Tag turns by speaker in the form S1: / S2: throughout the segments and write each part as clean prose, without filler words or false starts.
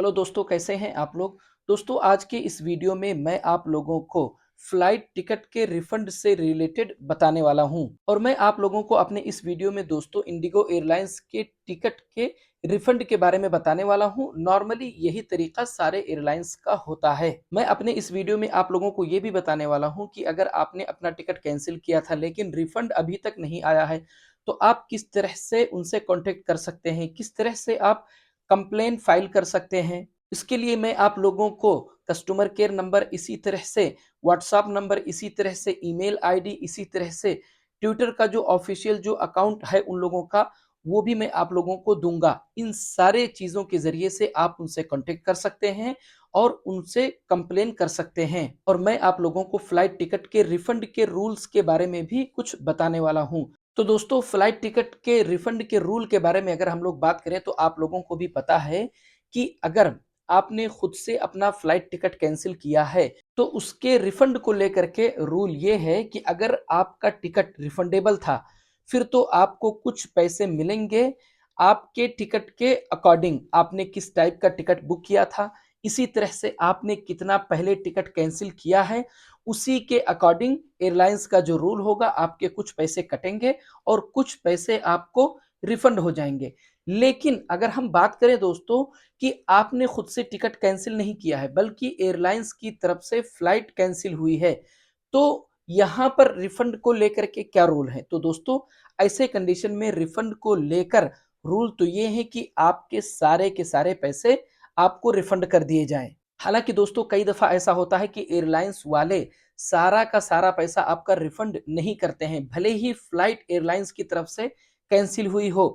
S1: Hello दोस्तों, कैसे हैं आप लोग। दोस्तों, आज के इस वीडियो में मैं आप लोगों को फ्लाइट टिकट के रिफंड से रिलेटेड बताने वाला हूं और मैं आप लोगों को अपने इस वीडियो में दोस्तों इंडिगो एयरलाइंस के टिकट के रिफंड के बारे में बताने वाला हूं। नॉर्मली यही तरीका सारे एयरलाइंस का होता है। मैं अपने इस वीडियो में आप लोगों को ये भी बताने वाला हूं कि अगर आपने अपना टिकट कैंसिल किया था लेकिन रिफंड अभी तक नहीं आया है तो आप किस तरह से उनसे कॉन्टेक्ट कर सकते हैं, किस तरह से आप कंप्लेन फाइल कर सकते हैं। इसके लिए मैं आप लोगों को कस्टमर केयर नंबर, इसी तरह से व्हाट्सएप नंबर, इसी तरह से ईमेल आईडी, इसी तरह से ट्विटर का जो ऑफिशियल जो अकाउंट है उन लोगों का, वो भी मैं आप लोगों को दूंगा। इन सारे चीजों के जरिए से आप उनसे कांटेक्ट कर सकते हैं और उनसे कंप्लेन कर सकते हैं। और मैं आप लोगों को फ्लाइट टिकट के रिफंड के रूल्स के बारे में भी कुछ बताने वाला हूं। तो दोस्तों, फ्लाइट टिकट के रिफंड के रूल के बारे में अगर हम लोग बात करें तो आप लोगों को भी पता है कि अगर आपने खुद से अपना फ्लाइट टिकट कैंसिल किया है तो उसके रिफंड को लेकर के रूल ये है कि अगर आपका टिकट रिफंडेबल था फिर तो आपको कुछ पैसे मिलेंगे आपके टिकट के अकॉर्डिंग। आपने किस टाइप का टिकट बुक किया था, इसी तरह से आपने कितना पहले टिकट कैंसिल किया है, उसी के अकॉर्डिंग एयरलाइंस का जो रूल होगा आपके कुछ पैसे कटेंगे और कुछ पैसे आपको रिफंड हो जाएंगे। लेकिन अगर हम बात करें दोस्तों कि आपने खुद से टिकट कैंसिल नहीं किया है बल्कि एयरलाइंस की तरफ से फ्लाइट कैंसिल हुई है, तो यहां पर रिफंड को लेकर के क्या रूल है। तो दोस्तों, ऐसे कंडीशन में रिफंड को लेकर रूल तो ये है कि आपके सारे के सारे पैसे आपको रिफंड कर दिए जाएं। हालांकि दोस्तों, कई दफा ऐसा होता है कि एयरलाइंस वाले सारा का सारा पैसा आपका रिफंड नहीं करते हैं, भले ही फ्लाइट एयरलाइंस की तरफ से कैंसिल हुई हो।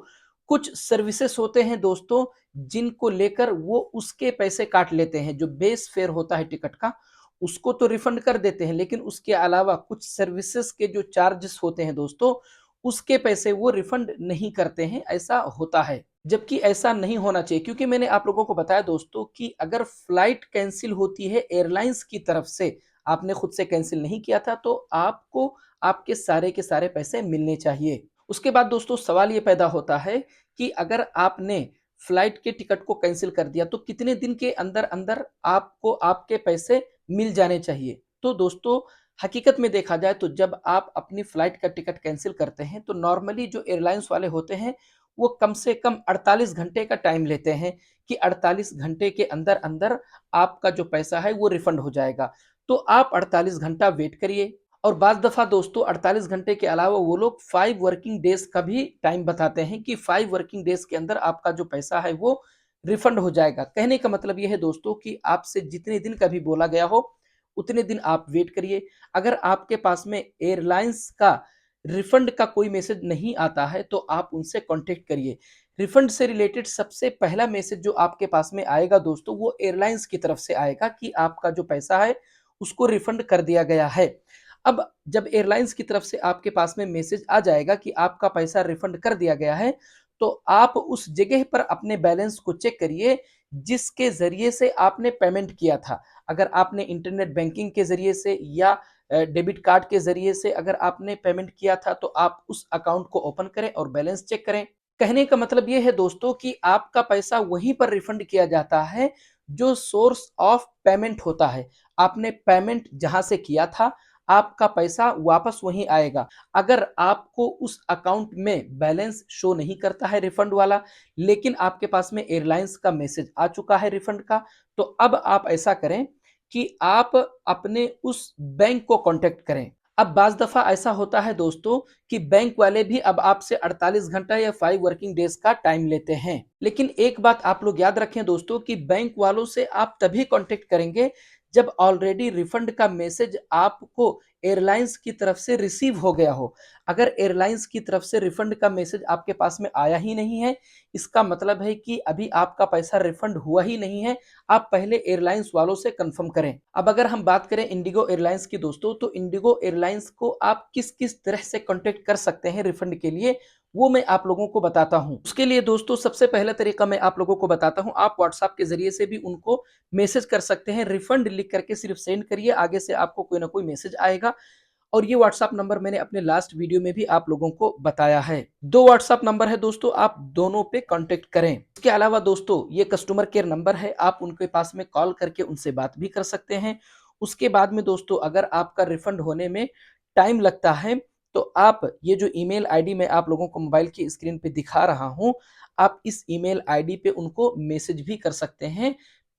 S1: कुछ सर्विसेज होते हैं दोस्तों जिनको लेकर वो उसके पैसे काट लेते हैं, जो बेस फेयर होता है टिकट का उसको तो रिफंड कर देते हैं, लेकिन उसके अलावा कुछ सर्विसेज के जो चार्जेस होते हैं दोस्तों उसके पैसे वो रिफंड नहीं करते हैं। ऐसा होता है, जबकि ऐसा नहीं होना चाहिए, क्योंकि मैंने आप लोगों को बताया दोस्तों कि अगर फ्लाइट कैंसिल होती है एयरलाइंस की तरफ से, आपने खुद से कैंसिल नहीं किया था, तो आपको आपके सारे के सारे पैसे मिलने चाहिए। उसके बाद दोस्तों सवाल ये पैदा होता है कि अगर आपने फ्लाइट के टिकट को कैंसिल कर दिया तो कितने दिन के अंदर अंदर आपको आपके पैसे मिल जाने चाहिए। तो दोस्तों, हकीकत में देखा जाए तो जब आप अपनी फ्लाइट का टिकट कैंसिल करते हैं तो नॉर्मली जो एयरलाइंस वाले होते हैं वो कम से कम 48 घंटे का टाइम लेते हैं कि 48 घंटे के अंदर अंदर आपका जो पैसा है वो रिफंड हो जाएगा। तो आप 48 घंटा वेट करिए। और बाद दफा दोस्तों 48 घंटे के अलावा वो लोग 5 वर्किंग डेज का भी टाइम बताते हैं कि 5 वर्किंग डेज के अंदर आपका जो पैसा है वो रिफंड हो जाएगा। कहने का मतलब यह है दोस्तों कि आपसे जितने दिन का भी बोला गया हो उतने दिन आप वेट करिए। अगर आपके पास में एयरलाइंस का रिफंड का कोई मैसेज नहीं आता है तो आप उनसे कांटेक्ट करिए। रिफंड से रिलेटेड सबसे पहला मैसेज जो आपके पास में आएगा दोस्तों वो एयरलाइंस की तरफ से आएगा कि आपका जो पैसा है उसको रिफंड कर दिया गया है। अब जब एयरलाइंस की तरफ से आपके पास में मैसेज आ जाएगा कि आपका पैसा रिफंड कर दिया गया है, तो आप उस जगह पर अपने बैलेंस को चेक करिए जिसके जरिए से आपने पेमेंट किया था। अगर आपने इंटरनेट बैंकिंग के जरिए से या डेबिट कार्ड के जरिए से अगर आपने पेमेंट किया था तो आप उस अकाउंट को ओपन करें और बैलेंस चेक करें। कहने का मतलब यह है दोस्तों कि आपका पैसा वहीं पर रिफंड किया जाता है जो सोर्स ऑफ पेमेंट होता है। आपने पेमेंट जहां से किया था आपका पैसा वापस वहीं आएगा। अगर आपको उस अकाउंट में बैलेंस शो नहीं करता है रिफंड वाला, लेकिन आपके पास में एयरलाइंस का मैसेज आ चुका है रिफंड का, तो अब आप ऐसा करें कि आप अपने उस बैंक को कांटेक्ट करें। अब बाज दफा ऐसा होता है दोस्तों कि बैंक वाले भी अब आपसे 48 घंटा या 5 वर्किंग डेज का टाइम लेते हैं। लेकिन एक बात आप लोग याद रखें दोस्तों कि बैंक वालों से आप तभी कांटेक्ट करेंगे जब ऑलरेडी रिफंड का मैसेज आपको एयरलाइंस की तरफ से रिसीव हो गया हो। अगर एयरलाइंस की तरफ से रिफंड का मैसेज आपके पास में आया ही नहीं है, इसका मतलब है कि अभी आपका पैसा रिफंड हुआ ही नहीं है। आप पहले एयरलाइंस वालों से कंफर्म करें। अब अगर हम बात करें इंडिगो एयरलाइंस की दोस्तों, तो इंडिगो एयरलाइंस को आप किस किस तरह से कांटेक्ट कर सकते हैं रिफंड के लिए, वो मैं आप लोगों को बताता हूं। उसके लिए दोस्तों सबसे पहला तरीका मैं आप लोगों को बताता हूं, आप व्हाट्सएप के जरिए से भी उनको मैसेज कर सकते हैं। रिफंड लिख करके सिर्फ सेंड करिए, आगे से आपको कोई ना कोई मैसेज आएगा। और ये व्हाट्सएप नंबर मैंने अपने लास्ट वीडियो में भी आप लोगों को बताया है। 2 व्हाट्सएप नंबर है दोस्तों, आप दोनों पे कांटेक्ट करें। इसके अलावा दोस्तों ये कस्टमर केयर नंबर है, आप उनके पास में कॉल करके उनसे बात भी कर सकते हैं। उसके बाद में दोस्तों अगर आपका रिफंड होने में टाइम लगता है तो आप ये जो ईमेल आईडी मैं आप लोगों को मोबाइल की स्क्रीन पे दिखा रहा हूं, आप इस ईमेल आईडी पे उनको मैसेज भी कर सकते हैं।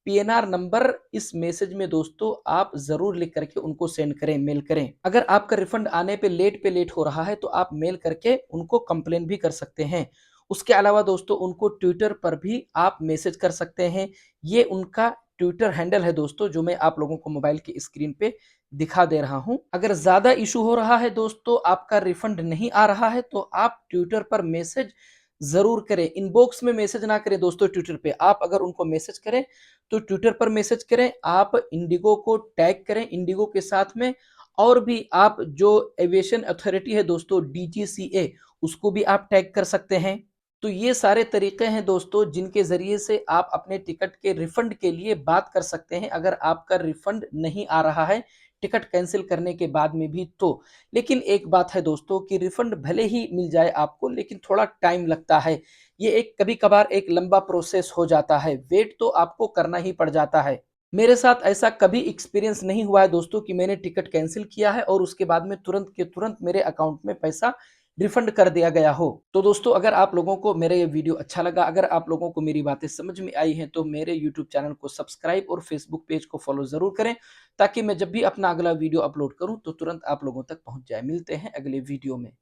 S1: पीएनआर नंबर इस मैसेज में दोस्तों आप जरूर लिख करके उनको सेंड करें, मेल करें। अगर आपका रिफंड आने पे लेट हो रहा है तो आप मेल करके उनको कंप्लेन भी कर सकते हैं। उसके अलावा दोस्तों उनको ट्विटर पर भी आप मैसेज कर सकते हैं। ये उनका ट्विटर हैंडल है दोस्तों, जो मैं आप लोगों को मोबाइल की स्क्रीन पे दिखा दे रहा हूं। अगर ज्यादा इशू हो रहा है दोस्तों, आपका रिफंड नहीं आ रहा है, तो आप ट्विटर पर मैसेज जरूर करें। इनबॉक्स में मैसेज ना करें दोस्तों, ट्विटर पे आप अगर उनको मैसेज करें तो ट्विटर पर मैसेज करें। आप इंडिगो को टैग करें इंडिगो के साथ में, और भी आप जो एविएशन अथॉरिटी है दोस्तों डीजीसीए, उसको भी आप टैग कर सकते हैं। तो ये सारे तरीके हैं दोस्तों जिनके जरिए से आप अपने टिकट के रिफंड के लिए बात कर सकते हैं अगर आपका रिफंड नहीं आ रहा है टिकट कैंसिल करने के बाद में भी तो। लेकिन एक बात है दोस्तों कि रिफंड भले ही मिल जाए आपको, लेकिन थोड़ा टाइम लगता है। ये एक कभी कभार एक लंबा प्रोसेस हो जाता है, वेट तो आपको करना ही पड़ जाता है। मेरे साथ ऐसा कभी एक्सपीरियंस नहीं हुआ है दोस्तों कि मैंने टिकट कैंसिल किया है और उसके बाद में तुरंत के तुरंत मेरे अकाउंट में पैसा रिफंड कर दिया गया हो। तो दोस्तों अगर आप लोगों को मेरा ये वीडियो अच्छा लगा, अगर आप लोगों को मेरी बातें समझ में आई हैं, तो मेरे यूट्यूब चैनल को सब्सक्राइब और फेसबुक पेज को फॉलो जरूर करें, ताकि मैं जब भी अपना अगला वीडियो अपलोड करूं तो तुरंत आप लोगों तक पहुंच जाए। मिलते हैं अगले वीडियो में।